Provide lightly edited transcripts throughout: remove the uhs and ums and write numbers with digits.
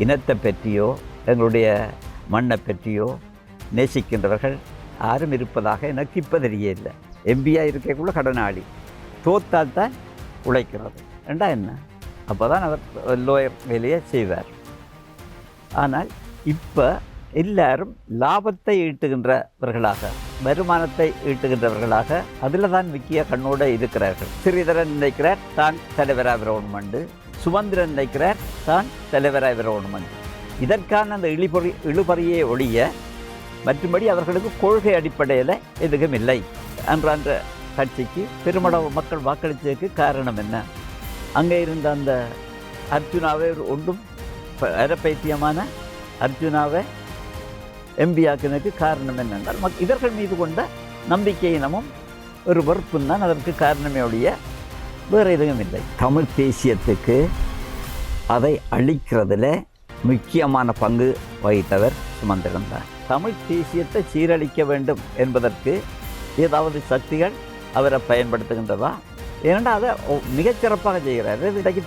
இனத்தை பற்றியோ எங்களுடைய மண்ணை பற்றியோ நேசிக்கின்றவர்கள் யாரும் இருப்பதாக எனக்கு இப்போ தெரியல. எம்பியாக இருக்கக்குள்ள கடனாளி, தோத்தால் தான் உழைக்கிறது ரெண்டா என்ன? அப்போ தான் அவர் லோயர் வேலையை செய்வார். ஆனால் இப்போ எல்லாரும் லாபத்தை ஈட்டுகின்றவர்களாக, வருமானத்தை ஈட்டுகின்றவர்களாக அதில் தான் முக்கிய கண்ணோடு இருக்கிறார்கள். ஸ்ரீதரன் நினைக்கிறார் தான் தலைவராக வரணுமெண்டு, சுமந்திரன் நினைக்கிறார் தான் தலைவராக வரணுமெண்டு. இதற்கான அந்த இழுபறியை ஒழிய மற்றும்படி அவர்களுக்கு கொள்கை அடிப்படையில் எதுவும் இல்லை என்ற கட்சிக்கு பெருமளவு மக்கள் வாக்களித்ததுக்கு காரணம் என்ன? அங்கே இருந்த அந்த அர்ஜுனாவை ஒன்றும் அறப்பைத்தியமான அர்ஜுனாவை எம்பியாக்குனதுக்கு காரணம் என்னென்றால் இவர்கள் மீது கொண்ட நம்பிக்கையினமும் ஒரு வெறுப்பும் தான் அதற்கு காரணமே ஒழிய வேறு எதுவும் இல்லை. தமிழ் தேசியத்துக்கு அதை அழிக்கிறதுல முக்கியமான பங்கு வகித்தவர் சுமந்திரன் தான். தமிழ் தேசியத்தை சீரழிக்க வேண்டும் என்பதற்கு ஏதாவது சக்திகள் அவரை பயன்படுத்துகின்றதா? ஏனென்றால் அதை மிகச்சிறப்பாக செய்கிறார். இன்றைக்கு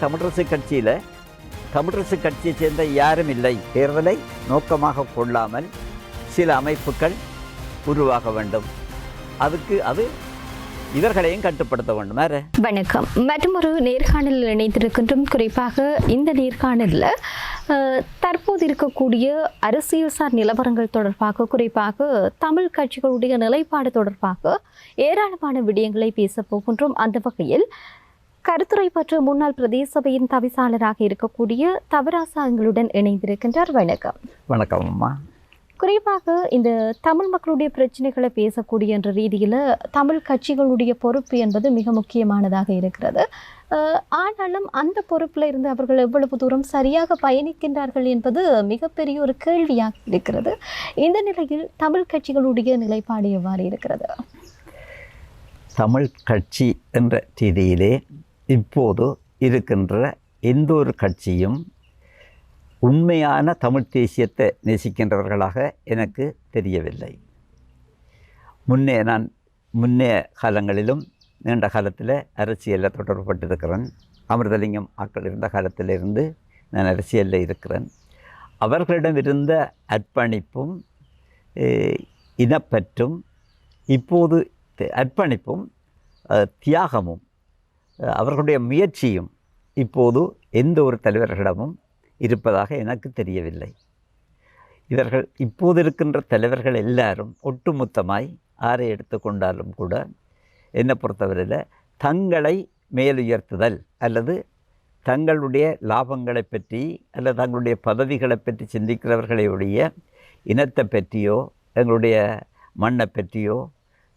தமிழரசு கட்சியை சேர்ந்த யாரும் இல்லை. தேர்தலை நோக்கமாக கொள்ளாமல் சில அமைப்புகள் உருவாக வேண்டும். அதுக்கு அது இவர்களையும் கட்டுப்படுத்த வேண்டும். வணக்கம். மற்றும் ஒரு நேர்காணலில் இணைந்திருக்கின்றோம். குறிப்பாக இந்த நேர்காணலில் தற்போது இருக்கக்கூடிய அரசியல்சார் நிலவரங்கள் தொடர்பாக, குறிப்பாக தமிழ் கட்சிகளுடைய நிலைப்பாடு தொடர்பாக ஏராளமான விடயங்களை பேசப் போகின்றோம். அந்த வகையில் கருத்துரை பற்ற முன்னாள் பிரதேச சபையின் தவிசாளராக இருக்கக்கூடிய தவராசா எங்களுடன் இணைந்திருக்கின்றார். வணக்கம். வணக்கம் அம்மா. குறிப்பாக இந்த தமிழ் மக்களுடைய பிரச்சனைகளை பேசக்கூடிய என்ற ரீதியில் தமிழ் கட்சிகளுடைய பொறுப்பு என்பது மிக முக்கியமானதாக இருக்கிறது. ஆனாலும் அந்த பொறுப்பில் இருந்து அவர்கள் எவ்வளவு தூரம் சரியாக பயணிக்கின்றார்கள் என்பது மிகப்பெரிய ஒரு கேள்வியாக இருக்கிறது. இந்த நிலையில் தமிழ் கட்சிகளுடைய நிலைப்பாடு எவ்வாறு இருக்கிறது? தமிழ் கட்சி என்ற ரீதியிலே இப்போது இருக்கின்ற எந்த ஒரு கட்சியும் உண்மையான தமிழ் தேசியத்தை நேசிக்கின்றவர்களாக எனக்கு தெரியவில்லை. முன்னே காலங்களிலும் நீண்ட காலத்தில் அரசியலில் தொடர்புபட்டிருக்கிறேன். அமிர்தலிங்கம் ஆக்கள் இருந்த காலத்திலிருந்து நான் அரசியலில் இருக்கிறேன். அவர்களிடம் இருந்த அர்ப்பணிப்பும் இனப்பற்றும் இப்போது அர்ப்பணிப்பும் தியாகமும் அவர்களுடைய முயற்சியும் இப்போது எந்த ஒரு தலைவர்களிடமும் இருப்பதாக எனக்கு தெரியவில்லை. இவர்கள் இப்போது இருக்கின்ற தலைவர்கள் எல்லாரும் ஒட்டுமொத்தமாய் ஆரை எடுத்துக்கொண்டாலும் கூட என்னை பொறுத்தவரையில் தங்களை மேலுயர்த்துதல் அல்லது தங்களுடைய லாபங்களை பற்றி அல்லது தங்களுடைய பதவிகளை பற்றி சிந்திக்கிறவர்களையுடைய இனத்தை பற்றியோ எங்களுடைய மண்ணை பற்றியோ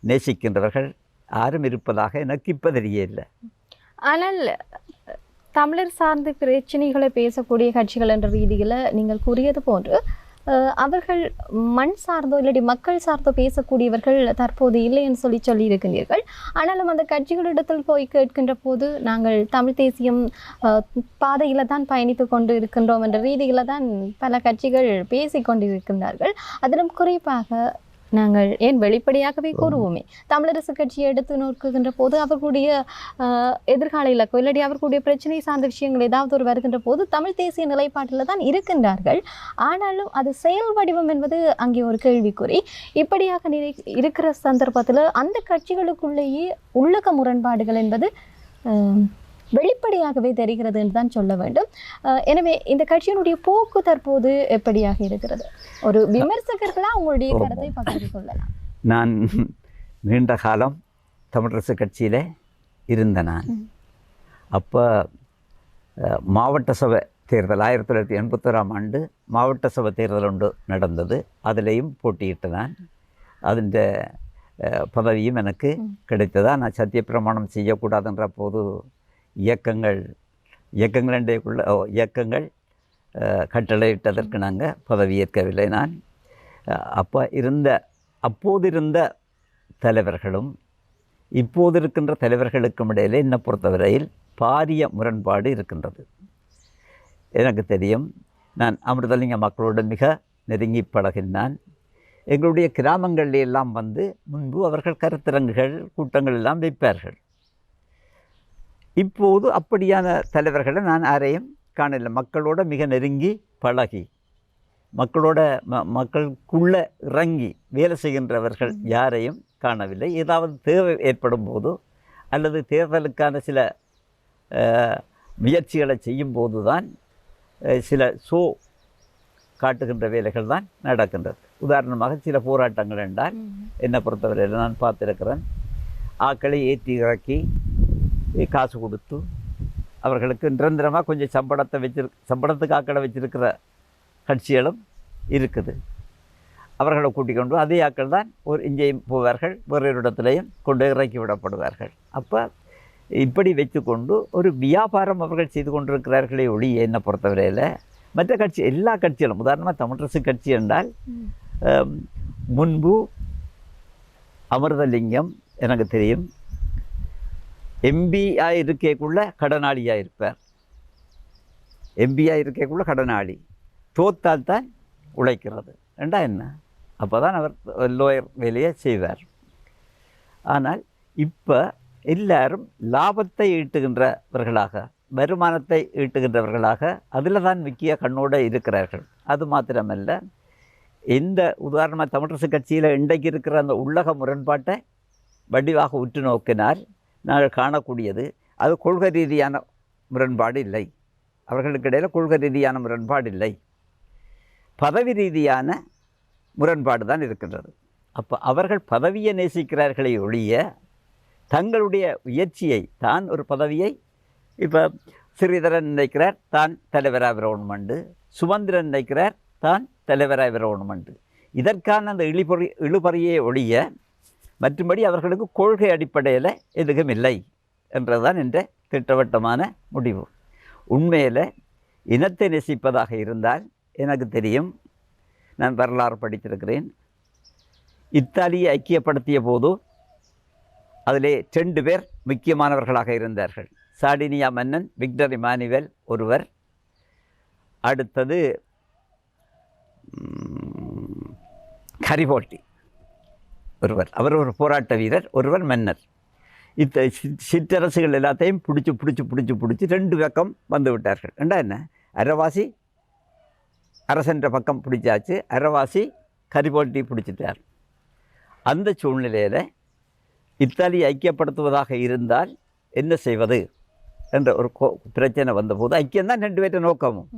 நேசிக்கின்றவர்கள் யாரும் இருப்பதாக எனக்கு இப்போ தெரியல. ஆனால் தமிழர் சார்ந்த பிரச்சனைகளை பேசக்கூடிய கட்சிகள் என்ற ரீதியில் நீங்கள் கூறியது போன்று அவர்கள் மண் சார்ந்தோ இல்லாட்டி மக்கள் சார்ந்தோ பேசக்கூடியவர்கள் தற்போது இல்லைன்னு சொல்லி இருக்கின்றீர்கள். ஆனாலும் அந்த கட்சிகளிடத்தில் போய் கேட்கின்ற போது நாங்கள் தமிழ் தேசியம் பாதையில் தான் பயணித்து கொண்டு இருக்கின்றோம் என்ற ரீதியில் தான் பல கட்சிகள் பேசி கொண்டிருக்கின்றார்கள். அதிலும் குறிப்பாக நாங்கள் ஏன் வெளிப்படையாகவே கூறுவோமே, தமிழரசு கட்சியை எடுத்து நோக்குகின்ற போது அவர்களுடைய எதிர்கால இலக்கோ இல்லாட்டி அவர்களுடைய பிரச்சனை சார்ந்த விஷயங்கள் ஏதாவது ஒரு வருகின்ற போது தமிழ் தேசிய நிலைப்பாட்டில் தான் இருக்கின்றார்கள். ஆனாலும் அது செயல் வடிவம் என்பது அங்கே ஒரு கேள்விக்குறி. இப்படியாக இருக்கிற சந்தர்ப்பத்தில் அந்த கட்சிகளுக்குள்ளேயே உள்ளக முரண்பாடுகள் என்பது வெளிப்படையாகவே தெரிகிறது என்று தான் சொல்ல வேண்டும். எனவே இந்த கட்சியினுடைய போக்கு தற்போது எப்படியாக இருக்கிறது? ஒரு விமர்சகர்களாக உங்களுடைய கருத்தை பகிர்ந்து கொள்ளலாம். நான் நீண்ட காலம் தமிழரசு கட்சியில் இருந்த நான் அப்போ மாவட்ட சபை தேர்தல் 1981ஆம் ஆண்டு மாவட்ட சபை தேர்தல் ஒன்று நடந்தது. அதிலேயும் போட்டியிட்டு நான் அதில் பதவியும் எனக்கு கிடைத்ததா. நான் சத்தியப்பிரமாணம் செய்யக்கூடாதுன்ற போது இயக்கங்கள் கட்டளையிட்டதற்கு நாங்கள் பதவியேற்கவில்லை. நான் அப்போது இருந்த தலைவர்களும் இப்போது இருக்கின்ற தலைவர்களுக்கும் இடையிலே என்னை பொறுத்தவரையில் பாரிய முரண்பாடு இருக்கின்றது. எனக்கு தெரியும், நான் அமிர்தலிங்க மக்களோடு மிக நெருங்கி பழகினான். எங்களுடைய கிராமங்களில் எல்லாம் வந்து முன்பு அவர்கள் கருத்தரங்குகள் கூட்டங்கள் எல்லாம் வைப்பார்கள். இப்போது அப்படியான தலைவர்களை நான் யாரையும் காணல. மக்களோடு மிக நெருங்கி பழகி மக்களோட மக்களுக்குள்ளே இறங்கி வேலை செய்கின்றவர்கள் யாரையும் காணவில்லை. ஏதாவது தேவை ஏற்படும் போதோ அல்லது தேர்தலுக்கான சில முயற்சிகளை செய்யும் போது தான் சில காட்டுகின்ற வேலைகள் தான் நடக்கின்றது. உதாரணமாக சில போராட்டங்கள் என்றால் என்னை பொறுத்தவரையில் நான் பார்த்துருக்கிறேன், ஆக்களை ஏற்றி இறக்கி காசு கொடுத்து அவர்களுக்கு நிரந்தரமாக கொஞ்சம் சம்பளத்துக்கு ஆக்களை வச்சிருக்கிற கட்சிகளும் இருக்குது. அவர்களை கூட்டிக் கொண்டு அதே ஆக்கள் தான் இங்கேயும் போவார்கள், வேறொரு இடத்துலையும் கொண்டு இறக்கி விடப்படுவார்கள். அப்போ இப்படி வைத்துக்கொண்டு ஒரு வியாபாரம் அவர்கள் செய்து கொண்டிருக்கிறார்களே ஒழிய என்னை பொறுத்தவரையில் மற்ற கட்சி எல்லா கட்சிகளும், உதாரணமாக தமிழரசு கட்சி என்றால் முன்பு அமிர்தலிங்கம் எனக்கு தெரியும் எம்பியாக இருக்கக்குள்ள கடனாளியாக இருப்பார். எம்பியாக இருக்கக்குள்ள கடனாளி, தோத்தால் தான் உழைக்கிறது ரெண்டா என்ன, அப்போ தான் அவர் லோயர் வேலையை செய்வார். ஆனால் இப்போ எல்லாரும் லாபத்தை ஈட்டுகின்றவர்களாக, வருமானத்தை ஈட்டுகின்றவர்களாக அதில் தான் முக்கிய கண்ணோடு இருக்கிறார்கள். அது மாத்திரமல்ல, இந்த உதாரணமாக தமிழரசு கட்சியில் இன்றைக்கு இருக்கிற அந்த உள்ளக முரண்பாட்டை வடிவாக உற்று நோக்கினால் நாங்கள் காணக்கூடியது அது கொள்கை ரீதியான முரண்பாடு இல்லை. அவர்களுக்கு இடையில் கொள்கை ரீதியான முரண்பாடு இல்லை, பதவி ரீதியான முரண்பாடு தான் இருக்கின்றது. அப்போ அவர்கள் பதவியை நேசிக்கிறார்களே ஒழிய தங்களுடைய முயற்சியை, தான் ஒரு பதவியை, இப்போ ஸ்ரீதரன் நினைக்கிறார் தான் தலைவராக வரணுமெண்டு, சுமந்திரன் நினைக்கிறார் தான் தலைவராக வரணுமெண்டு, இதற்கான அந்த இழுபறியை ஒழிய மற்றும்படி அவர்களுக்கு கொள்கை அடிப்படையில் எதுவும் இல்லை என்றதுதான் என்ற திட்டவட்டமான முடிவு. உண்மையில் இனத்தை நேசிப்பதாக இருந்தால் எனக்கு தெரியும், நான் வரலாறு படித்திருக்கிறேன், இத்தாலியை ஐக்கியப்படுத்திய போது அதிலே 2 பேர் முக்கியமானவர்களாக இருந்தார்கள். சார்டினியா மன்னன் விக்டர் இமானுவேல் ஒருவர், அடுத்தது கரிபோல்டி ஒருவர். அவர் ஒரு போராட்ட வீரர், ஒருவர் மன்னர். சிற்றரசுகள் எல்லாத்தையும் பிடிச்சி 2 பக்கம் வந்து விட்டார்கள். என்ன அரைவாசி அரசன்ற பக்கம் பிடிச்சாச்சு, அரைவாசி கரிபோல்டி பிடிச்சிட்டார். அந்த சூழ்நிலையில் இத்தாலியை ஐக்கியப்படுத்துவதாக இருந்தால் என்ன செய்வது என்ற ஒரு பிரச்சனை வந்தபோது, ஐக்கியம்தான் 2 பேர்ட்ட நோக்கமும்.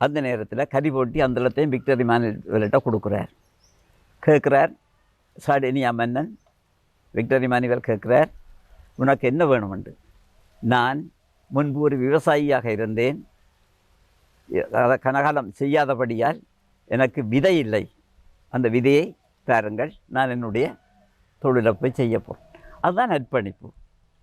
அந்த நேரத்தில் கரிபோல்டி அந்த இடத்தையும் விக்டர் இமானுவேல்கிட்ட கொடுக்குறார். கேட்குறார் சார்டினியா மன்னன் விக்டர் இமானுவேல் கேட்குறார், உனக்கு என்ன வேணுமென்று. நான் முன்பு ஒரு விவசாயியாக இருந்தேன், அதை கனகாலம் செய்யாதபடியால் எனக்கு விதை இல்லை, அந்த விதையை தாருங்கள், நான் என்னுடைய தொழிலை போய் செய்ய போகிறேன். அதுதான் அர்ப்பணிப்பு.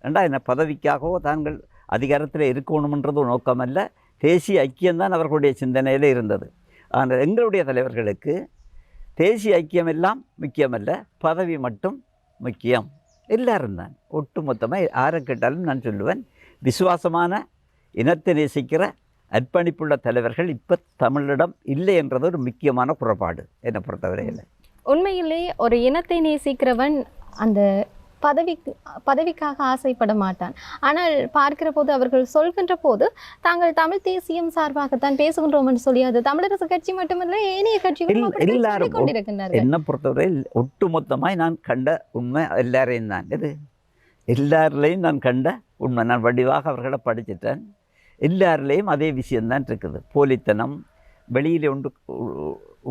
என்ன பதவிக்காகவோ தாங்கள் அதிகாரத்தில் இருக்கணுமென்றது நோக்கமல்ல, தேசிய ஐக்கியம்தான் அவர்களுடைய சிந்தனையில் இருந்தது. ஆனால் எங்களுடைய தலைவர்களுக்கு தேசிய ஐக்கியம் எல்லாம் முக்கியமல்ல, பதவி மட்டும் முக்கியம். எல்லாரும் தான் ஒட்டு மொத்தமாக யாரை கேட்டாலும் நான் சொல்லுவேன், விசுவாசமான இனத்தை நேசிக்கிற அர்ப்பணிப்புள்ள தலைவர்கள் இப்போ தமிழிடம் இல்லை என்றது ஒரு முக்கியமான குறைபாடு என்னை பொறுத்தவரையில். உண்மையிலே ஒரு இனத்தை நேசிக்கிறவன் அந்த பதவிக்காக ஆசைப்பட மாட்டான். ஆனால் பார்க்கிற போது அவர்கள் சொல்கின்ற போது தாங்கள் தமிழ் தேசியம் சார்பாகத்தான் பேசுகின்றோம் என்று சொல்லி, அது தமிழரசு கட்சி மட்டுமல்ல ஏனைய கட்சிகள் எல்லாரும் என்னை பொறுத்தவரை ஒட்டு மொத்தமாய் நான் கண்ட உண்மை எல்லாரையும் தான், இது எல்லாரிலையும் நான் கண்ட உண்மை. நான் வடிவாக அவர்களை படிச்சுட்டேன். எல்லாரிலையும் அதே விஷயம்தான் இருக்குது. போலித்தனம், வெளியில்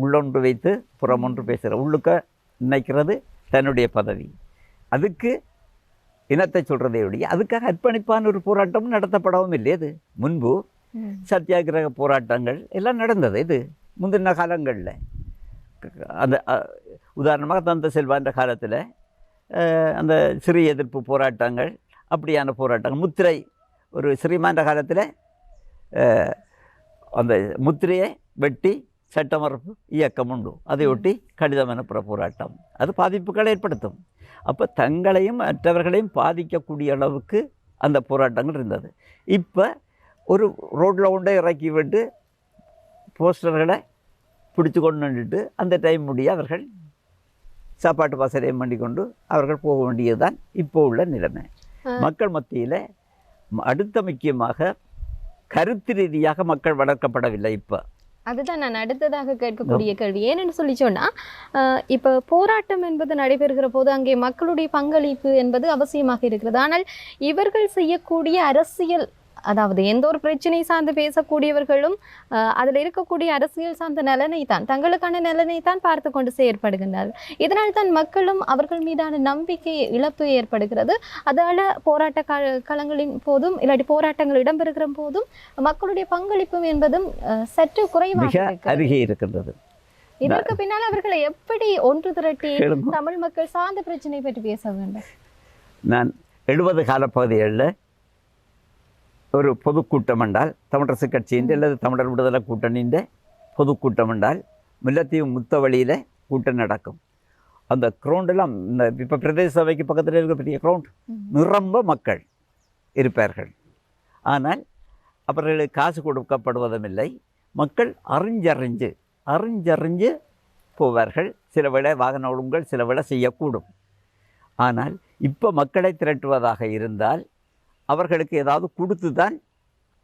உள்ளொன்று வைத்து புறம் ஒன்று பேசுகிற, உள்ளுக்க நினைக்கிறது தன்னுடைய பதவி, அதுக்கு இனத்தை சொல்கிறதே ஒழிய அதுக்காக அர்ப்பணிப்பான ஒரு போராட்டமும் நடத்தப்படவும் இல்லை. இது முன்பு சத்தியாகிரக போராட்டங்கள் எல்லாம் நடந்தது. இது முந்தின காலங்களில் அந்த உதாரணமாக தந்த செல்வான்ற காலத்தில் அந்த சிறு எதிர்ப்பு போராட்டங்கள், அப்படியான போராட்டங்கள், முத்திரை ஒரு ஸ்ரீமான்ற காலத்தில் அந்த முத்திரையை வெட்டி சட்டமறுப்பு இயக்கம் உண்டு, அதை ஒட்டி கடிதம் அனுப்புகிற போராட்டம், அது பாதிப்புகளை ஏற்படுத்தும். அப்போ தங்களையும் மற்றவர்களையும் பாதிக்கக்கூடிய அளவுக்கு அந்த போராட்டங்கள் இருந்தது. இப்போ ஒரு ரோட்டில் கொண்டே இறக்கி விட்டு போஸ்டர்களை பிடிச்சி கொண்டு நின்றுட்டு அந்த டைம் முடிய அவர்கள் சாப்பாட்டு பாசறையும் பண்ணி கொண்டு அவர்கள் போக வேண்டியது தான் இப்போ உள்ள நிலைமை. மக்கள் மத்தியில் அடுத்த முக்கியமாக கருத்து ரீதியாக மக்கள் வளர்க்கப்படவில்லை. இப்போ அதுதான் நான் அடுத்ததாக கேட்கக்கூடிய கேள்வி. ஏன்னு சொல்லி சொன்னால், இப்போ போராட்டம் என்பது நடைபெறுகிற போது அங்கே மக்களுடைய பங்களிப்பு என்பது அவசியமாக இருக்கிறது. ஆனால் இவர்கள் செய்யக்கூடிய அரசியல், அதாவது எந்த ஒரு பிரச்சனை சார்ந்து பேசக்கூடியவர்களும் அதில் இருக்கக்கூடிய அரசியல் சார்ந்த நலனை தான், தங்களுக்கான நலனை தான் பார்த்து கொண்டு செயற்படுகின்றார்கள். இதனால் தான் மக்களும் அவர்கள் மீதான நம்பிக்கை இழப்பு ஏற்படுகிறது. அதால் போராட்ட களங்களின் போதும் இல்லாட்டி போராட்டங்கள் இடம்பெறுகிற போதும் மக்களுடைய பங்களிப்பும் என்பதும் சற்று குறைவாக அருகே இருக்கின்றது. இதற்கு பின்னால் அவர்களை எப்படி ஒன்று திரட்டி தமிழ் மக்கள் சார்ந்த பிரச்சனை பற்றி பேச வேண்டும்? நான் 70 காலப்பகுதிகளில் ஒரு பொதுக்கூட்டம் என்றால் தமிழரசு கட்சியின் அல்லது தமிழர் விடுதலை கூட்டணியின் பொதுக்கூட்டம் என்றால் முல்லைத்தீவு முத்தவழியில் கூட்டம் நடக்கும். அந்த கிரவுண்டெல்லாம் இந்த இப்போ பிரதேச சபைக்கு பக்கத்தில் இருக்கிற பெரிய கிரவுண்ட் நிரம்ப மக்கள் இருப்பார்கள். ஆனால் அவர்களுக்கு காசு கொடுக்கப்படுவதும் இல்லை. மக்கள் அறிஞ்சறிஞ்சு போவார்கள். சில வேளை வாகன ஒழுங்குகள் சில வேளை செய்யக்கூடும். ஆனால் இப்போ மக்களை திரட்டுவதாக இருந்தால் அவர்களுக்கு ஏதாவது கொடுத்து தான்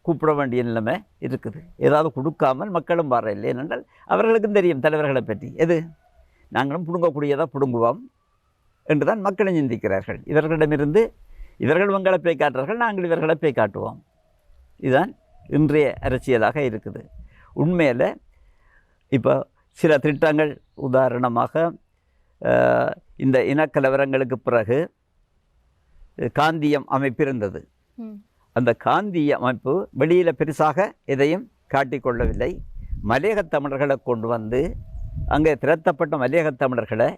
கூப்பிட வேண்டிய நிலைமை இருக்குது. ஏதாவது கொடுக்காமல் மக்களும் வர இல்லை. ஏனென்றால் அவர்களுக்கும் தெரியும் தலைவர்களை பற்றி. நாங்களும் பிடுங்கக்கூடியதாக பிடுங்குவோம் என்று தான் மக்களும் சிந்திக்கிறார்கள். இவர்களிடமிருந்து இவர்கள் மங்களை போய் காட்டுறார்கள், நாங்கள் இவர்களை போய் காட்டுவோம். இதுதான் இன்றைய அரசியலாக இருக்குது. உண்மையில் இப்போ சில திட்டங்கள், உதாரணமாக இந்த இனக்கலவரங்களுக்கு பிறகு காந்தியம் அமைப்பு இருந்தது. அந்த காந்திய அமைப்பு வெளியில் பெருசாக எதையும் காட்டிக்கொள்ளவில்லை. மலையகத் தமிழர்களை கொண்டு வந்து அங்கே திரட்டப்பட்ட மலையகத் தமிழர்களை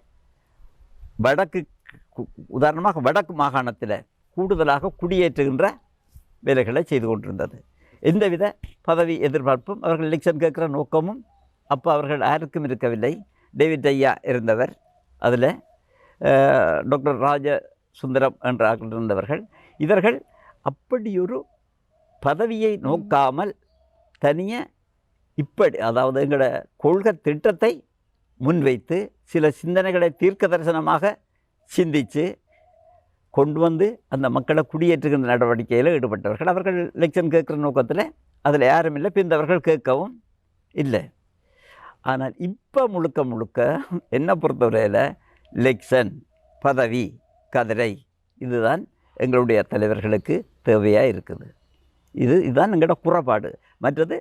உதாரணமாக வடக்கு மாகாணத்தில் கூடுதலாக குடியேற்றுகின்ற வேலைகளை செய்து கொண்டிருந்தது. எந்தவித பதவி எதிர்பார்ப்பும் அவர்கள் எலெக்ஷன் கேட்குற நோக்கமும் அப்போ அவர்கள் யாருக்கும் இருக்கவில்லை. டேவிட் ஐயா இருந்தவர், அதில் டாக்டர் ராஜசுந்தரம் என்ற இருந்தவர்கள். இவர்கள் அப்படியொரு பதவியை நோக்காமல் தனியாக இப்படி, அதாவது எங்களோட கொள்கை திட்டத்தை முன்வைத்து சில சிந்தனைகளை தீர்க்க தரிசனமாக சிந்தித்து கொண்டு வந்து அந்த மக்களை குடியேற்றுகின்ற நடவடிக்கையில் ஈடுபட்டவர்கள். அவர்கள் எலெக்ஷன் கேட்குற நோக்கத்தில் அதில் யாரும் இல்லை, பிந்தவர்கள் கேட்கவும் இல்லை. ஆனால் இப்போ முழுக்க என்னை பொறுத்தவரையில் எலெக்ஷன், பதவி, கதிரை, இதுதான் எங்களுடைய தலைவர்களுக்கு தேவையாக இருக்குது. இதுதான் எங்களோட குறைபாடு. மற்றது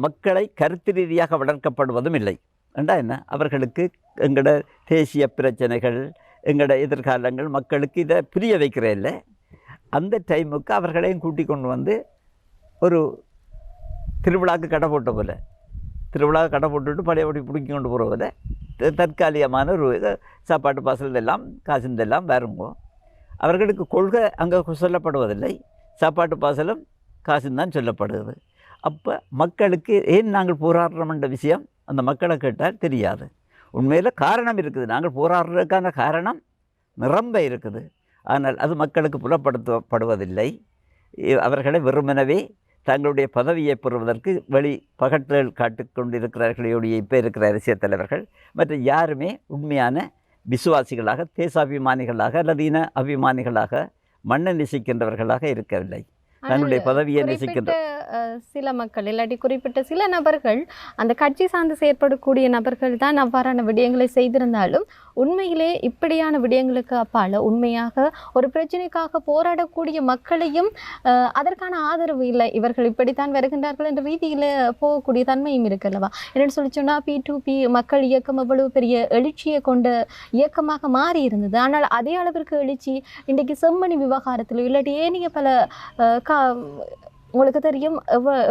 மக்களை கருத்து ரீதியாக வளர்க்கப்படுவதும் இல்லை. ஏண்டா என்ன, அவர்களுக்கு எங்களோட தேசிய பிரச்சனைகள், எங்களோட எதிர்காலங்கள் மக்களுக்கு இதை புரிய வைக்கிறே இல்லை. அந்த டைமுக்கு அவர்களையும் கூட்டி கொண்டு வந்து ஒரு திருவிழாவுக்கு கடை போட்ட போல், திருவிழாவுக்கு கடை போட்டுவிட்டு பழையபடி பிடிக்கி கொண்டு போகிறதில் தற்காலிகமான ஒரு சாப்பாட்டு பாசல் இதெல்லாம் காசு இதெல்லாம் வருங்கோ. அவர்களுக்கு கொள்கை அங்கே சொல்லப்படுவதில்லை, சாப்பாட்டு பாசலும் காசுன்னு தான் சொல்லப்படுது. அப்போ மக்களுக்கு ஏன் நாங்கள் போராடுறோம்ன்ற விஷயம் அந்த மக்களை கேட்டால் தெரியாது. உண்மையில் காரணம் இருக்குது, நாங்கள் போராடுறதுக்கான காரணம் நிரம்ப இருக்குது. ஆனால் அது மக்களுக்கு புலப்படுத்தப்படுவதில்லை. அவர்களை வெறுமனவே தங்களுடைய பதவியை பெறுவதற்கு பகட்டுகள் காட்டிக்கொண்டிருக்கிறார்களையோடைய இப்போ இருக்கிற அரசியல் தலைவர்கள் மற்ற யாருமே உண்மையான விசுவாசிகளாக, தேசாபிமானிகளாக அல்லது இன அபிமானிகளாக, மண்ணை நேசிக்கின்றவர்களாக இருக்கவில்லை. தன்னுடைய பதவியை நேசிக்கின்ற சில மக்கள் இல்லாட்டி குறிப்பிட்ட சில நபர்கள், அந்த கட்சி சார்ந்து செயற்படக்கூடிய நபர்கள் தான் அவ்வாறான விடயங்களை செய்திருந்தாலும் உண்மையிலே இப்படியான விடயங்களுக்கு அப்பால் உண்மையாக ஒரு பிரச்சனைக்காக போராடக்கூடிய மக்களையும் அதற்கான ஆதரவு இல்லை. இவர்கள் இப்படித்தான் வருகின்றார்கள் என்ற ரீதியில் போகக்கூடிய தன்மையும் இருக்குல்லவா? என்னென்னு சொல்லி சொன்னால் P2P மக்கள் இயக்கம் எவ்வளவு பெரிய எழுச்சியை கொண்ட இயக்கமாக மாறி இருந்தது. ஆனால் அதே அளவிற்கு எழுச்சி இன்றைக்கு செம்மணி விவகாரத்தில் இல்லாட்டி ஏனைய பல உங்களுக்கு தெரியும்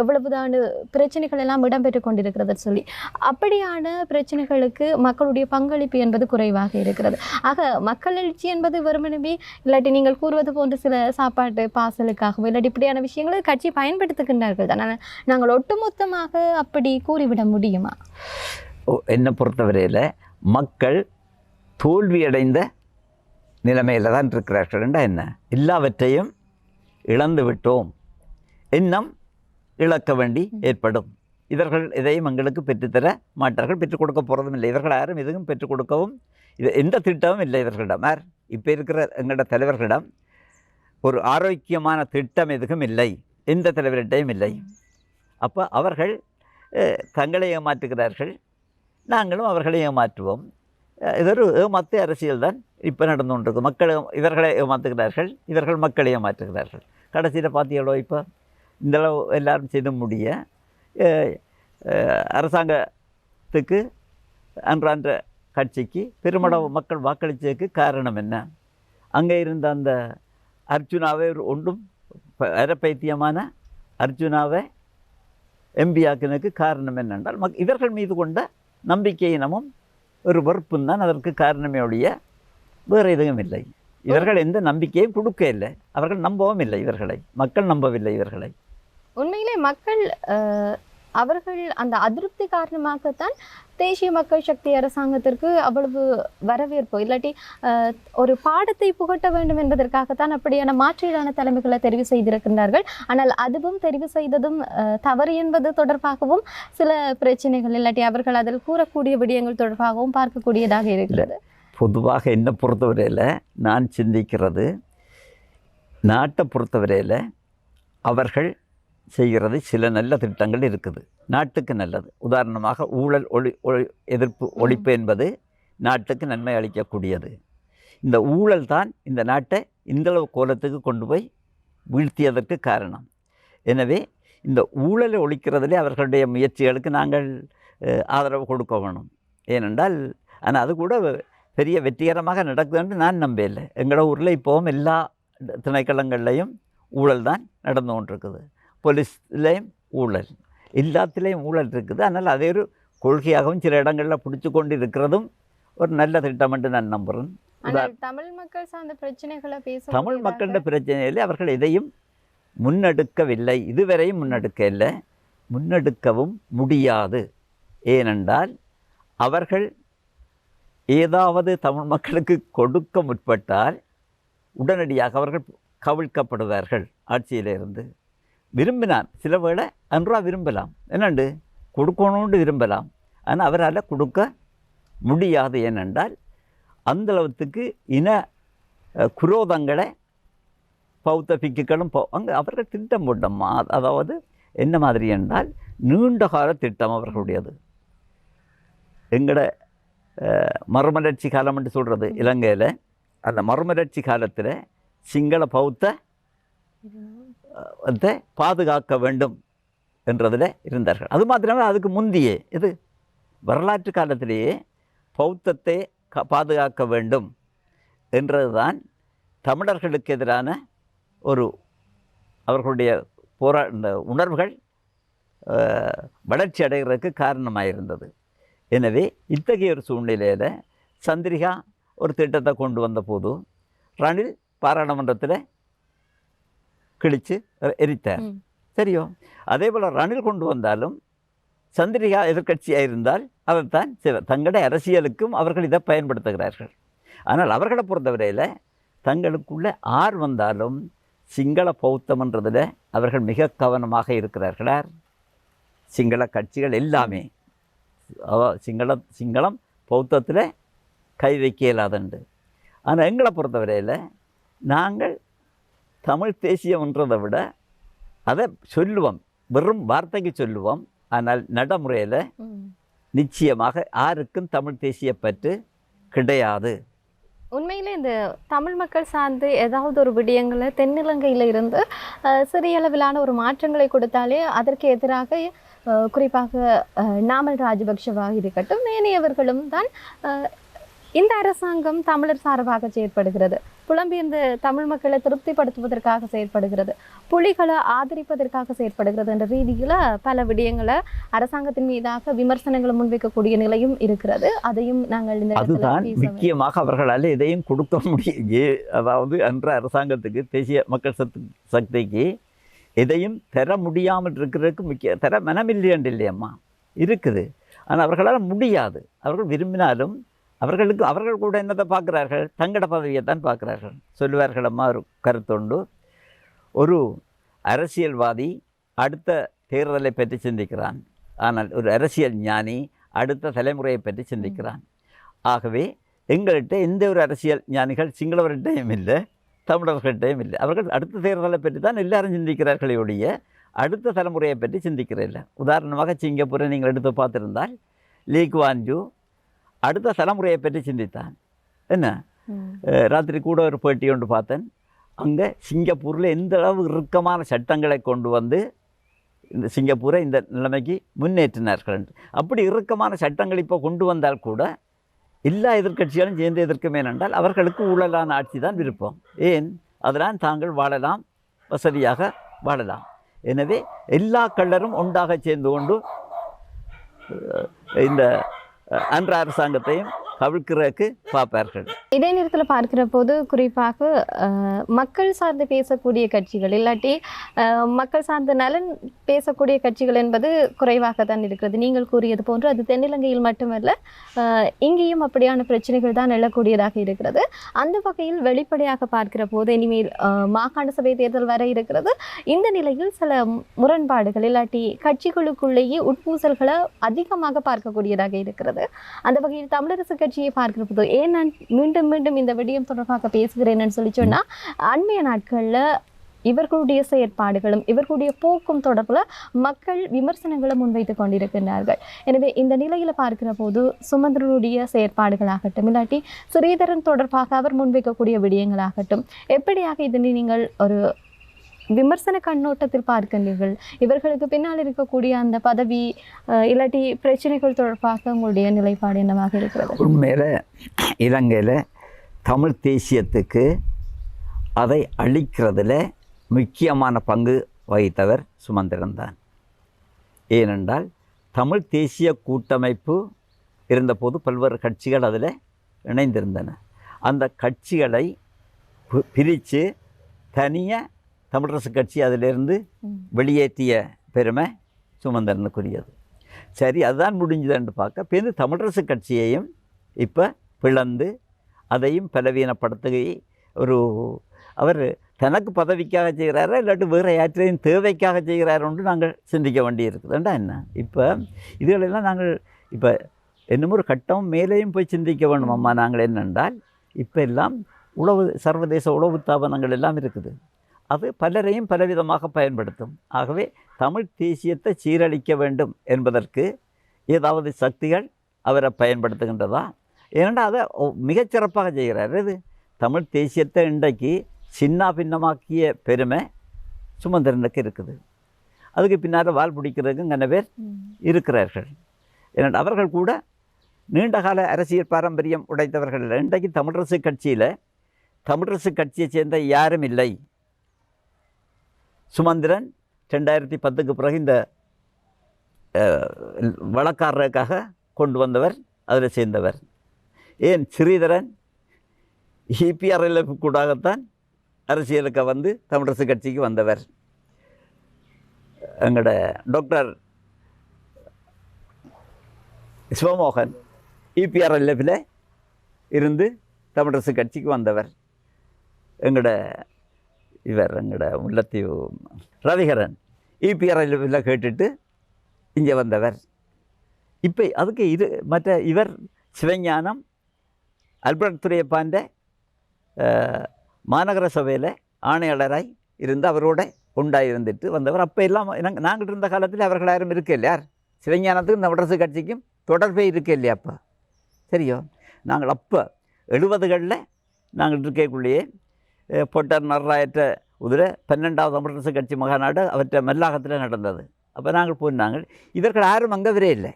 எவ்வளவுதான் பிரச்சனைகள் எல்லாம் இடம்பெற்று கொண்டிருக்கிறது சொல்லி, அப்படியான பிரச்சனைகளுக்கு மக்களுடைய பங்களிப்பு என்பது குறைவாக இருக்கிறது. ஆக மக்கள் எழுச்சி என்பது வெறுமனவே இல்லாட்டி நீங்கள் கூறுவது போன்ற சில சாப்பாட்டு பாசலுக்காகவோ இல்லாட்டி இப்படியான விஷயங்களை கட்சி பயன்படுத்துகின்றார்கள் தான். நாங்கள் ஒட்டுமொத்தமாக அப்படி கூறிவிட முடியுமா? என்னை பொறுத்தவரையில் மக்கள் தோல்வியடைந்த நிலைமையில் தான் இருக்கிறார்கள். என்ன, எல்லாவற்றையும் இழந்து விட்டோம், இன்னும் இழக்க வேண்டி ஏற்படும். இவர்கள் எதையும் எங்களுக்கு பெற்றுத்தர மாட்டார்கள், பெற்றுக் கொடுக்க போகிறதும் இல்லை. இவர்கள் யாரும் எதுவும் பெற்றுக் கொடுக்கவும் எந்த திட்டமும் இல்லை இவர்களிடம். இப்போ இருக்கிற எங்களோட தலைவர்களிடம் ஒரு ஆரோக்கியமான திட்டம் எதுவும் இல்லை, எந்த தலைவர்கிட்டையும் இல்லை. அப்போ அவர்கள் தங்களை ஏமாற்றுகிறார்கள், நாங்களும் அவர்களை ஏமாற்றுவோம். இதொரு ஏமாத்து அரசியல் தான் இப்போ நடந்து கொண்டிருக்கு. மக்கள் இவர்களை ஏமாற்றுகிறார்கள், இவர்கள் மக்களை ஏமாற்றுகிறார்கள். கடைசியில் பார்த்தீங்களோ இப்போ இந்தளவு எல்லாரும் செய்து முடிய அரசாங்கத்துக்கு அன்றான்ற கட்சிக்கு பெருமளவு மக்கள் வாக்களித்ததுக்கு காரணம் என்ன? அங்கே இருந்த அந்த அர்ஜுனாவை ஒன்றும் அறப்பைத்தியமான அர்ஜுனாவை எம்பி ஆக்கினதுக்கு காரணம் என்னென்றால் இவர்கள் மீது கொண்ட நம்பிக்கையினமும் ஒரு வெறுப்பும் தான் அதற்கு காரணமே ஒழிய வேறு எதுவும் இல்லை. இவர்கள் எந்த நம்பிக்கையும் கொடுக்க இல்லை, அவர்கள் நம்பவும் இல்லை இவர்களை, மக்கள் நம்பவில்லை இவர்களை. உண்மையிலே மக்கள் அவர்கள் அந்த அதிருப்தி காரணமாகத்தான் தேசிய மக்கள் சக்தி அரசாங்கத்திற்கு அவ்வளவு வரவேற்பு, இல்லாட்டி ஒரு பாடத்தை புகட்ட வேண்டும் என்பதற்காகத்தான் அப்படியான மாற்றீடான தலைமைகளை தெரிவு செய்திருக்கின்றார்கள். ஆனால் அதுவும் தெரிவு செய்ததும் தவறு என்பது தொடர்பாகவும் சில பிரச்சனைகள், இல்லாட்டி அவர்கள் அதில் கூறக்கூடிய விடயங்கள் தொடர்பாகவும் பார்க்கக்கூடியதாக இருக்கிறது. பொதுவாக என்னை பொறுத்தவரையில் நான் சிந்திக்கிறது, நாட்டை பொறுத்தவரையில் அவர்கள் செய்கிறது சில நல்ல திட்டங்கள் இருக்குது, நாட்டுக்கு நல்லது. உதாரணமாக ஊழல் எதிர்ப்பு ஒழிப்பு என்பது நாட்டுக்கு நன்மை அளிக்கக்கூடியது. இந்த ஊழல் தான் இந்த நாட்டை இந்தளவு கோலத்துக்கு கொண்டு போய் வீழ்த்தியதற்கு காரணம். எனவே இந்த ஊழலை ஒழிக்கிறதிலே அவர்களுடைய முயற்சிகளுக்கு நாங்கள் ஆதரவு கொடுக்க வேணும். ஏனென்றால் ஆனால் அது கூட பெரிய வெற்றிகரமாக நடக்குதுன்னு நான் நம்பவில்லை. எங்களோட ஊரில் இப்போவும் எல்லா திணைக்களங்கள்லையும் ஊழல் தான் நடந்து கொண்டிருக்குது. போலீஸ்லேயும் ஊழல், எல்லாத்துலேயும் ஊழல் இருக்குது. அதனால் அதே ஒரு கொள்கையாகவும் சில இடங்களில் பிடிச்சி கொண்டு இருக்கிறதும் ஒரு நல்ல திட்டம் என்று நான் நம்புகிறேன். தமிழ் மக்கள் சார்ந்த பிரச்சனைகளை பேச, தமிழ் மக்களோட பிரச்சனையில் அவர்கள் எதையும் முன்னெடுக்கவில்லை, இதுவரையும் முன்னெடுக்க இல்லை, முன்னெடுக்கவும் முடியாது. ஏனென்றால் அவர்கள் ஏதாவது தமிழ் மக்களுக்கு கொடுக்க முற்பட்டால் உடனடியாக அவர்கள் கவிழ்க்கப்படுவார்கள் ஆட்சியிலிருந்து. விரும்பினான் சில வேளை அன்றா விரும்பலாம், என்னண்டு கொடுக்கணும்னு விரும்பலாம், ஆனால் அவரால் கொடுக்க முடியாது. ஏனென்றால் அந்தளவுக்கு இன குரோதங்களை பௌத்த பிக்குகளும் அங்கே அவர்கள் திட்டம் போட்டோம்மா. அதாவது என்ன மாதிரி என்றால் நீண்ட கால திட்டம் அவர்களுடையது. எங்களோட மறுமலர்ச்சி காலம் என்று சொல்கிறது இலங்கையில், அந்த மறுமலர்ச்சி காலத்தில் சிங்கள பௌத்த பாதுகாக்க வேண்டும் என்றதில் இருந்தார்கள். அது மாத்திரமே அதுக்கு முந்தியே இது வரலாற்று காலத்திலேயே பௌத்தத்தை பாதுகாக்க வேண்டும் என்றது தான் தமிழர்களுக்கு எதிரான ஒரு அவர்களுடைய இந்த உணர்வுகள் வளர்ச்சி அடைகிறதுக்கு காரணமாக இருந்தது. எனவே இத்தகைய ஒரு சூழ்நிலையில் சந்திரிகா ஒரு திட்டத்தை கொண்டு வந்த போது ரணில் பாராளுமன்றத்தில் கிழித்து எரித்தார். சரியோ? அதே போல் ரணில் கொண்டு வந்தாலும் சந்திரிகா எதிர்கட்சியாக இருந்தால் அதைத்தான் தங்களுடைய அரசியலுக்கும் அவர்கள் இதை பயன்படுத்துகிறார்கள். ஆனால் அவர்களை பொறுத்தவரையில் தங்களுக்குள்ளே ஆர் வந்தாலும் சிங்கள பௌத்தம்ன்றதில் அவர்கள் மிக கவனமாக இருக்கிறார்களார். சிங்கள கட்சிகள் எல்லாமே சிங்களம் பௌத்தத்தில் கை வைக்க இயலாதுண்டு. ஆனால் எங்களை பொறுத்தவரையில் நாங்கள் தமிழ் தேசியம்ன்றதை விட அதை சொல்லுவோம், வெறும் வார்த்தைக்கு சொல்லுவோம். ஆனால் நடைமுறையில் நிச்சயமாக யாருக்கும் தமிழ் தேசிய பற்று கிடையாது. உண்மையிலே இந்த தமிழ் மக்கள் சார்ந்து ஏதாவது ஒரு விடயங்களை தென்னிலங்கையில் இருந்து சிறிய அளவிலான ஒரு மாற்றங்களை கொடுத்தாலே அதற்கு எதிராக குறிப்பாக நாமல் ராஜபக்ஷவாக இருக்கட்டும் ஏனையவர்களும் தான் இந்த அரசாங்கம் தமிழர் சார்பாக செயற்படுகிறது, புலம்பெயர்ந்த தமிழ் மக்களை திருப்திப்படுத்துவதற்காக செயற்படுகிறது, புலிகளை ஆதரிப்பதற்காக செயற்படுகிறது என்ற ரீதியில் பல விடயங்களை அரசாங்கத்தின் மீதாக விமர்சனங்களை முன்வைக்கக்கூடிய நிலையும் இருக்கிறது. அதையும் நாங்கள் இந்த அதுதான் முக்கியமாக அவர்களால் எதையும் கொடுக்க முடியும். அதாவது அன்ற அரசாங்கத்துக்கு தேசிய மக்கள் சக்திக்கு எதையும் தர முடியாமல் இருக்கிறதுக்கு தர மனமில்லையண்டு இல்லையம்மா இருக்குது. ஆனால் அவர்களால் முடியாது. அவர்கள் விரும்பினாலும் அவர்கள் கூட என்னத்தை பார்க்குறார்கள், தங்கட பதவியை தான் பார்க்குறார்கள். சொல்லுவார்களம்மா ஒரு கருத்துண்டு, ஒரு அரசியல்வாதி அடுத்த தேர்தலை பற்றி சிந்திக்கிறான், ஆனால் ஒரு அரசியல் ஞானி அடுத்த தலைமுறையை பற்றி சிந்திக்கிறான். ஆகவே எங்கள்கிட்ட எந்த ஒரு அரசியல் ஞானிகள் சிங்களவர்கிட்டையும் இல்லை, தமிழர்கிட்டையும் இல்லை. அவர்கள் அடுத்த தேர்தலை பற்றி தான் எல்லாரும் சிந்திக்கிறார்களே ஒழிய அடுத்த தலைமுறையை பற்றி சிந்திக்கிறதில்ல. உதாரணமாக சிங்கப்பூரை நீங்கள் எடுத்து பார்த்துருந்தால் லீ குவான் யூ அடுத்த தலைமுறையை பற்றி சிந்தித்தான். என்ன ராத்திரி கூட ஒரு பேட்டி ஒன்று பார்த்தேன். அங்கே சிங்கப்பூரில் எந்த அளவு இறுக்கமான சட்டங்களை கொண்டு வந்து இந்த சிங்கப்பூரை இந்த நிலைமைக்கு முன்னேற்றினார்கள். அப்படி இறுக்கமான சட்டங்கள் இப்போ கொண்டு வந்தால் கூட எல்லா எதிர்க்கட்சிகளும் சேர்ந்து எதிர்க்குமே என்றால் அவர்களுக்கு ஊழலான ஆட்சி தான் விருப்பம். ஏன்? அதனால் தாங்கள் வாழலாம், வசதியாக வாழலாம். எனவே எல்லா கள்ளரும் ஒன்றாக சேர்ந்து கொண்டு இந்த அன்ற அரசாங்கத்தையும் கவிழ்க்கிறதுக்கு பார்ப்பார்கள். இதே நேரத்தில் பார்க்கிற போது குறிப்பாக மக்கள் சார்ந்து பேசக்கூடிய கட்சிகள் இல்லாட்டி மக்கள் சார்ந்த நலன் பேசக்கூடிய கட்சிகள் என்பது குறைவாக தான் இருக்கிறது. நீங்கள் கூறியது போன்று அது தென்னிலங்கையில் மட்டுமல்ல, இங்கேயும் அப்படியான பிரச்சனைகள் தான் எழக்கூடியதாக இருக்கிறது. அந்த வகையில் வெளிப்படையாக பார்க்கிற போது இனிமேல் மாகாண சபை தேர்தல் வர இருக்கிறது. இந்த நிலையில் சில முரண்பாடுகள் இல்லாட்டி கட்சிகளுக்குள்ளேயே உட்பூசல்களை அதிகமாக பார்க்கக்கூடியதாக இருக்கிறது. அந்த வகையில் தமிழரசு கட்சியை பார்க்கிற போது ஏன் நான் மீண்டும் மீண்டும் இந்த விடயம் தொடர்பாக பேசுகிறேன்னு சொல்லி சொன்னால், அண்மைய நாட்களில் இவர்களுடைய செயற்பாடுகளும் இவர்களுடைய போக்கும் தொடர்பில் மக்கள் விமர்சனங்களை முன்வைத்துக் கொண்டிருக்கின்றார்கள். எனவே இந்த நிலையில் பார்க்கிற போது சுமந்திரனுடைய செயற்பாடுகளாகட்டும் இல்லாட்டி ஸ்ரீதரன் தொடர்பாக அவர் முன்வைக்கக்கூடிய விடயங்களாகட்டும், எப்படியாக இதனை நீங்கள் ஒரு விமர்சன கண்ணோட்டத்தில் பார்க்கின்றீர்கள்? இவர்களுக்கு பின்னால் இருக்கக்கூடிய அந்த பதவி இல்லாட்டி பிரச்சனைகள் தொடர்பாக உங்களுடைய நிலைப்பாடு என்னவாக இருக்கிறது? உண்மையில் இலங்கையில் தமிழ் தேசியத்துக்கு அதை அழிக்கிறதுல முக்கியமான பங்கு வகித்தவர் சுமந்திரன் தான். ஏனென்றால் தமிழ் தேசிய கூட்டமைப்பு இருந்தபோது பல்வேறு கட்சிகள் அதில் இணைந்திருந்தன. அந்த கட்சிகளை பிரித்து தனியாக தமிழரசு கட்சி அதிலிருந்து வெளியேற்றிய பெருமை சுமந்திரனுக்குரியது. சரி, அதுதான் முடிஞ்சதுன்னு பார்க்க பிறகு தமிழரசு கட்சியையும் இப்போ பிளந்து அதையும் பலவீனப்படுத்தி ஒரு அவர் தனக்கு பதவிக்காக செய்கிறாரா இல்லாட்டி வேறு யாற்றையும் தேவைக்காக செய்கிறாரோன்று நாங்கள் சிந்திக்க வேண்டி இருக்குதுண்டா என்ன. இப்போ இதுகளெல்லாம் நாங்கள் இப்போ என்னமோ ஒரு கட்டம் மேலேயும் போய் சிந்திக்க வேணும் அம்மா. நாங்கள் என்னென்றால் இப்போ எல்லாம் சர்வதேச உளவு தாபனங்கள் எல்லாம் இருக்குது. அது பலரையும் பலவிதமாக பயன்படுத்தும். ஆகவே தமிழ் தேசியத்தை சீரழிக்க வேண்டும் என்பதற்கு ஏதாவது சக்திகள் அவரை பயன்படுத்துகின்றதா? ஏனென்றால் அதை மிகச்சிறப்பாக செய்கிறார். இது தமிழ் தேசியத்தை இன்றைக்கு சின்ன பின்னமாக்கிய பெருமை சுமந்திரனுக்கு இருக்குது. அதுக்கு பின்னால் வால் பிடிக்கிறதுக்கும் கன பேர் இருக்கிறார்கள். ஏனென்றால் அவர்கள் கூட நீண்டகால அரசியல் பாரம்பரியம் உடைத்தவர்கள். இன்றைக்கு தமிழரசு கட்சியில் தமிழரசு கட்சியை சேர்ந்த யாரும் இல்லை. சுமந்திரன் 2010க்கு பிறகு இந்த வழக்காரருக்காக கொண்டு வந்தவர், அதில் சேர்ந்தவர். ஏன் ஸ்ரீதரன் EPRLF கூடாகத்தான் அரசியலுக்கு வந்து தமிழரசு கட்சிக்கு வந்தவர். எங்களோட டாக்டர் சிவமோகன் EPRLFல இருந்து தமிழரசு கட்சிக்கு வந்தவர். எங்களோட முல்லைத்தீவு ரவிகரன் EPRLFல கேட்டுட்டு இங்கே வந்தவர். இப்போ அதுக்கு மற்ற இவர் சிவஞானம் அல்பர்ட் துரையப்பாண்ட மாநகர சபையில் ஆணையாளராய் இருந்து அவரோட உண்டாயிருந்துட்டு வந்தவர். அப்போ எல்லாம் நாங்கள் இருந்த காலத்தில் அவர்கள் யாரும் இருக்க இல்லையா? சிவஞானத்துக்கும் தமிழரசு கட்சிக்கும் தொடர்பே இருக்க இல்லையா? அப்போ சரியோ, நாங்கள் அப்போ 70களில் நாங்கள் இருக்கக்குள்ளேயே பொட்டர் நர்ராயற்ற உதிர 12வது தமிழரசு கட்சி மகாநாடு அவற்றை மல்லாகத்தில் நடந்தது. அப்போ நாங்கள் போனாங்கள். இவர்கள் யாரும் அங்கே வரே இல்லை.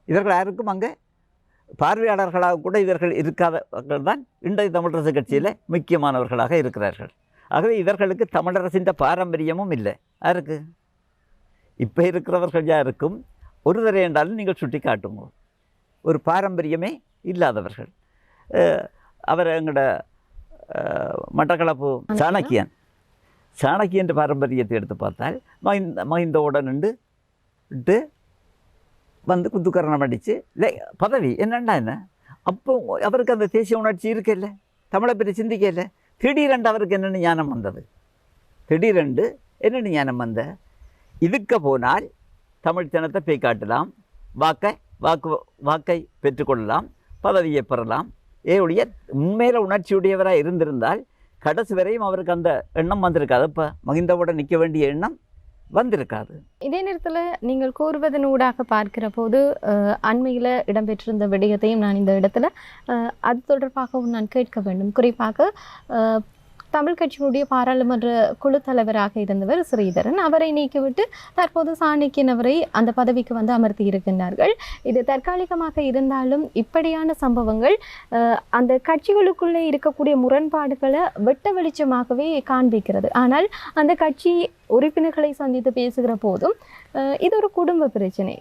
இவர்கள் யாருக்கும் அங்கே பார்வையாளர்களாக கூட இவர்கள் இருக்காதவர்கள் தான் இன்றைய தமிழரசு கட்சியில் முக்கியமானவர்களாக இருக்கிறார்கள். ஆகவே இவர்களுக்கு தமிழரசின் பாரம்பரியமும் இல்லை. யாருக்கு இப்போ இருக்கிறவர்கள் யாருக்கும் ஒரு தடவை என்றாலும் நீங்கள் சுட்டி காட்டுங்க, ஒரு பாரம்பரியமே இல்லாதவர்கள். அவர் எங்களோட மட்டக்களப்பு சாணக்கியன் பாரம்பரியத்தை எடுத்து பார்த்தால் மஹிந்தோட நின்று வந்து குத்துக்கரணம் அடித்து பதவி என்னண்டா என்ன. அப்போ அவருக்கு அந்த தேசிய உணர்ச்சி இருக்கல, தமிழை பற்றி சிந்திக்கல. திடீரென்று அவருக்கு என்னென்ன ஞானம் வந்தது? திடீரென்று என்னென்ன ஞானம் வந்த? இதுக்க போனால் தமிழ் தினத்தை போய் காட்டலாம், வாக்கை பெற்றுக்கொள்ளலாம், பதவியை பெறலாம். ஒழிய உண்மையில் உணர்ச்சியுடையவராக இருந்திருந்தால் கடைசி வரையும் அவருக்கு அந்த எண்ணம் வந்திருக்காது. இப்போ மஹிந்தவோட நிற்க வேண்டிய எண்ணம் வந்திருக்காது. இதே நேரத்தில் நீங்கள் கூறுவதனூடாக பார்க்கிற போது அண்மையில் இடம்பெற்றிருந்த விடயத்தையும் நான் இந்த இடத்துல அது தொடர்பாகவும் நான் கேட்க வேண்டும். குறிப்பாக தமிழ் கட்சியினுடைய பாராளுமன்ற குழு தலைவராக இருந்தவர் ஸ்ரீதரன், அவரை நீக்கிவிட்டு தற்போது சாணக்கியன் அவரை அந்த பதவிக்கு வந்து அமர்த்தி இருக்கின்றார்கள். இது தற்காலிகமாக இருந்தாலும் இப்படியான சம்பவங்கள் அந்த கட்சிகளுக்குள்ளே இருக்கக்கூடிய முரண்பாடுகளை வெட்ட வெளிச்சமாகவே காண்பிக்கிறது. ஆனால் அந்த கட்சி உறுப்பினர்களை சந்தித்து பேசுகிற போதும் இது ஒரு குடும்ப பிரச்சனை,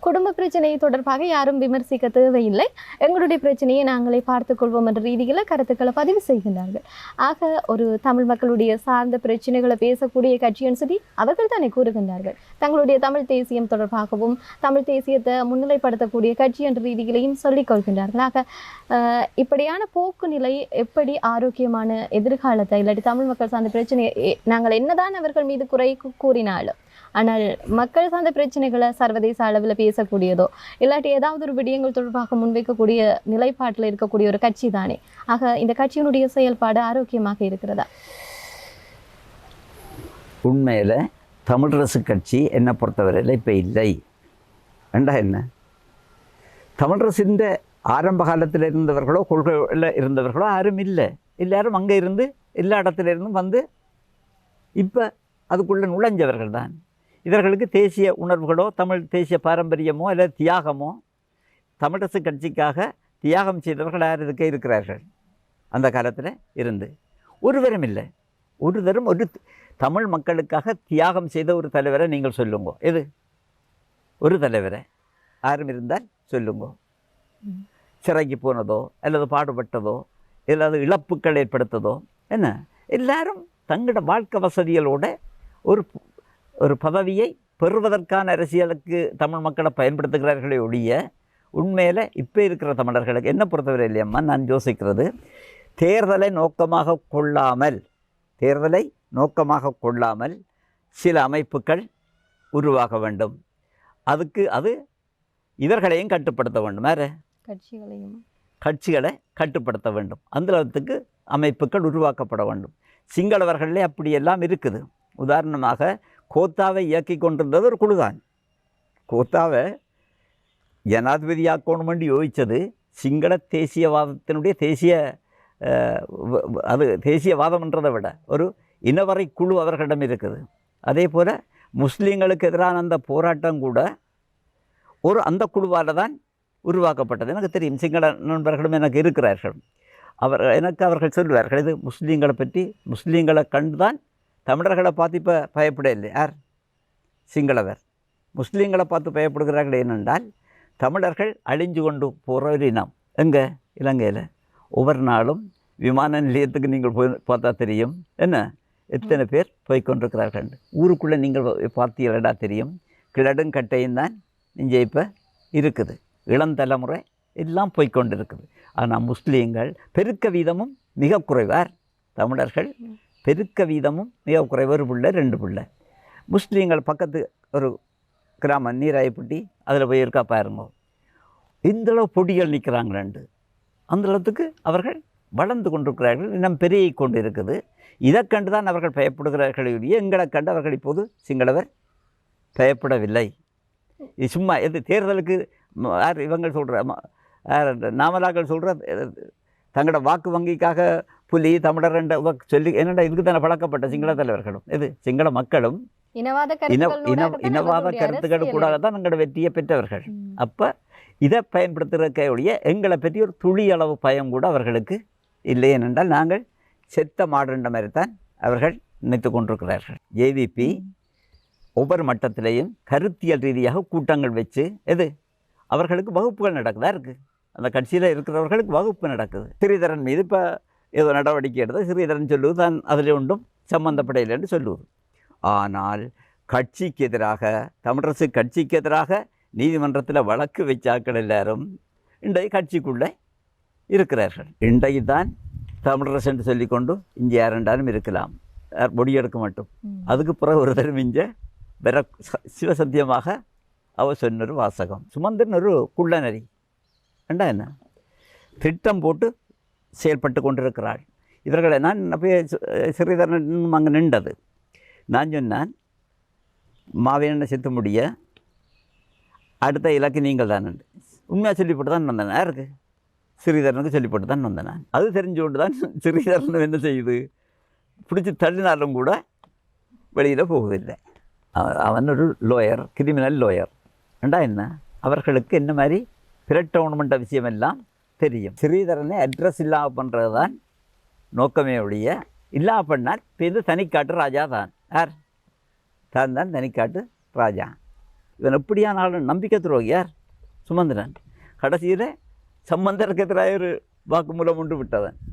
குடும்ப பிரச்சனையை தொடர்பாக யாரும் விமர்சிக்க தேவையில்லை, எங்களுடைய பிரச்சனையை நாங்களே பார்த்துக்கொள்வோம் என்ற ரீதியில் கருத்துக்களை பதிவு செய்கின்றார்கள். ஆக ஒரு தமிழ் மக்களுடைய சார்ந்த பிரச்சனைகளை பேசக்கூடிய கட்சின்னு சொல்லி அவர்கள் தானே கூறுகின்றார்கள். தங்களுடைய தமிழ் தேசியம் தொடர்பாகவும் தமிழ் தேசியத்தை முன்னிலைப்படுத்தக்கூடிய கட்சி என்ற ரீதியிலையும் சொல்லிக் கொள்கின்றார்கள். ஆக இப்படியான போக்கு நிலை எப்படி ஆரோக்கியமான எதிர்காலத்தை இல்லாட்டி தமிழ் மக்கள் சார்ந்த பிரச்சனையை நாங்கள் என்னதான் அவர்கள் மீது குறை கூறினாலும், ஆனால் மக்கள் சார்ந்த பிரச்சனைகளை சர்வதேச அளவில் பேசக்கூடியதோ இல்லாட்டி ஏதாவது ஒரு விடயங்கள் தொடர்பாக முன்வைக்கக்கூடிய நிலைப்பாட்டில் இருக்கக்கூடிய ஒரு கட்சி தானே. ஆக இந்த கட்சியினுடைய செயல்பாடு ஆரோக்கியமாக இருக்கிறதா? உண்மையில் தமிழரசு கட்சி என்னை பொறுத்தவரையில் இப்போ இல்லை. என்ன தமிழரசின் ஆரம்ப காலத்தில் இருந்தவர்களோ கொள்கையில் இருந்தவர்களோ யாரும் இல்லை. எல்லாரும் அங்கே இருந்து எல்லா இடத்துலேருந்தும் வந்து இப்போ அதுக்குள்ளே நுழைஞ்சவர்கள் தான். இவர்களுக்கு தேசிய உணர்வுகளோ தமிழ் தேசிய பாரம்பரியமோ அல்லது தியாகமோ, தமிழரசு கட்சிக்காக தியாகம் செய்தவர்கள் யார் இதுக்கே இருக்கிறார்கள்? அந்த காலத்தில் இருந்து ஒருவரும் இல்லை. ஒருவரும் ஒரு தமிழ் மக்களுக்காக தியாகம் செய்த ஒரு தலைவரை நீங்கள் சொல்லுங்க. எது ஒரு தலைவரை யாரும் இருந்தால் சொல்லுங்க. சிறைக்கு போனதோ அல்லது பாடுபட்டதோ அல்லது இழப்புக்கள் ஏற்படுத்ததோ என்ன, எல்லாரும் தங்களோட வாழ்க்கை வசதிகளோட ஒரு பதவியை பெறுவதற்கான அரசியலுக்கு தமிழ் மக்களை பயன்படுத்துகிறார்களே ஒழிய உண்மையில் இப்போ இருக்கிற தமிழர்களுக்கு என்ன பொறுத்தவரை இல்லையம்மா, நான் யோசிக்கிறது தேர்தலை நோக்கமாக கொள்ளாமல் சில அமைப்புகள் உருவாக வேண்டும். அதுக்கு அது இவர்களையும் கட்டுப்படுத்த வேண்டும், வேறு கட்சிகளை கட்டுப்படுத்த வேண்டும். அந்த அளவுக்கு அமைப்புகள் உருவாக்கப்பட வேண்டும். சிங்களவர்களே அப்படியெல்லாம் இருக்குது. உதாரணமாக கோத்தாவை இயக்கி கொண்டிருந்தது ஒரு குழுதான். கோத்தாவை ஜனாதிபதியாக்கணும் வேண்டி யோசித்தது சிங்கள தேசியவாதத்தினுடைய தேசியவாதம்ன்றதை விட ஒரு இனவரை குழு அவர்களிடம் இருக்குது. அதே போல் முஸ்லீம்களுக்கு எதிரான அந்த போராட்டம் கூட அந்த குழுவால் தான் உருவாக்கப்பட்டது. எனக்கு தெரியும், சிங்கள நண்பர்களும் எனக்கு இருக்கிறார்கள். அவர்கள் சொல்லுவார்கள், இது முஸ்லீம்களை கண்டு தான் தமிழர்களை பார்த்து இப்போ பயப்பட இல்லை. யார்? சிங்களவர். முஸ்லீம்களை பார்த்து பயப்படுகிறார்கள். ஏனென்றால் தமிழர்கள் அழிஞ்சு கொண்டு போகிற ஒரு இனம். எங்கே? இலங்கையில். ஒவ்வொரு நாளும் விமான நிலையத்துக்கு நீங்கள் போய் பார்த்தா தெரியும், என்ன எத்தனை பேர் போய்கொண்டிருக்கிறார்கள். ஊருக்குள்ளே நீங்கள் பார்த்தீங்களா தெரியும். கிழடும் கட்டையும் தான் இங்கே இப்போ இருக்குது. இளம் தலைமுறை எல்லாம் போய்கொண்டு இருக்குது. ஆனால் முஸ்லீம்கள் பெருக்க வீதமும் மிக குறைவார். தமிழர்கள் பெருக்க வீதமும் மிக குறைவு. ஒரு பிள்ளை 2 பிள்ளை. முஸ்லீம்கள் பக்கத்து ஒரு கிராமம் நீராயப்பட்டி, அதில் போய் இருக்கா பாருங்க. இந்தளவு பொடிகள் நிற்கிறாங்க. அந்த அளவுக்கு அவர்கள் வளர்ந்து கொண்டிருக்கிறார்கள். இன்னும் பெருகி கொண்டு இருக்குது. இதை கண்டு தான் அவர்கள் பயப்படுகிறார்கள். எங்களை கண்டு அவர்கள் இப்போது சிங்களவர் பயப்படவில்லை. இது சும்மா எது தேர்தலுக்கு யார் இவங்க சொல்கிற நாமலாக்கள் சொல்கிற தங்களோட வாக்கு வங்கிக்காக புலி தமிழர் என்ற சொல்லி என்னடா இதுக்கு தானே பழக்கப்பட்ட சிங்கள தலைவர்களும் இது சிங்கள மக்களும் இனவாத கருத்துக்கள் கூட தான் எங்களோட வெற்றியை பெற்றவர்கள். அப்போ இதை பயன்படுத்துகிறக்கையுடைய எங்களை பற்றி ஒரு துளி அளவு பயம் கூட அவர்களுக்கு இல்லை. ஏனென்றால் நாங்கள் செத்த மாடுன்ற மாதிரி தான் அவர்கள் நினைத்து கொண்டிருக்கிறார்கள். ஜேவிபி ஒவ்வொரு மட்டத்திலேயும் கருத்தியல் ரீதியாக கூட்டங்கள் வச்சு அவர்களுக்கு வகுப்புகள் நடக்குதா இருக்குது. அந்த கட்சியில் இருக்கிறவர்களுக்கு வகுப்பு நடக்குது. ஸ்ரீதரன் மீது இப்போ ஏதோ நடவடிக்கை எடுத்து ஸ்ரீதரன் சொல்லுவது தான் அதில் ஒன்றும் சம்பந்தப்படையில்லை என்று சொல்லுவது. ஆனால் கட்சிக்கு எதிராக, தமிழரசு கட்சிக்கு எதிராக நீதிமன்றத்தில் வழக்கு வச்சாக்கள் எல்லாரும் இன்றைய கட்சிக்குள்ளே இருக்கிறார்கள். இன்றைக்கு தான் தமிழரசு என்று சொல்லிக்கொண்டு இங்கே யாரெண்டாலும் இருக்கலாம், முடியெடுக்க மட்டும். அதுக்கு பிறகு ஒரு தரம் இங்கே வேற சிவசத்தியமாக அவர் சொன்னொரு வாசகம். சுமந்திரன் ஒரு குள்ளநரி என்ன திட்டம் போட்டு செயல்பட்டு கொண்டிருக்கிறாள். இவர்களை நான் போய் ஸ்ரீதரன் அங்கே நின்றது. நான் சொன்னான், மாவீரனை செத்து முடிய அடுத்த இலக்கு நீங்கள் தான் உண்மையாக சொல்லிப்பட்டு தான் வந்தேன். யாருக்கு? ஸ்ரீதரனுக்கு சொல்லிப்பட்டு தான் வந்தேன் நான். அது தெரிஞ்சுக்கொண்டு தான் ஸ்ரீதரன் என்ன செய்யுது, பிடிச்சி தள்ளினாலும் கூட வெளியில் போவதில்லை. அவன் ஒரு லோயர், கிரிமினல் லோயர். ஏண்டா என்ன, அவர்களுக்கு என்ன மாதிரி பிரட்டவுன்மெண்ட விஷயமெல்லாம் தெரியும். ஸ்ரீதரனை அட்ரஸ் இல்லாமல் பண்ணுறது தான் நோக்கமே ஒழிய, இல்லா பண்ணால் இப்போ தனிக்காட்டு ராஜா தான். யார்? தான் தனிக்காட்டு ராஜா. இவன் எப்படியானாலும் நம்பிக்கை துரோகி யார்? சுமந்திரன். கடைசியில் சம்பந்தருக்கு எதிராக ஒரு வாக்குமூலம் உண்டு விட்டவன்.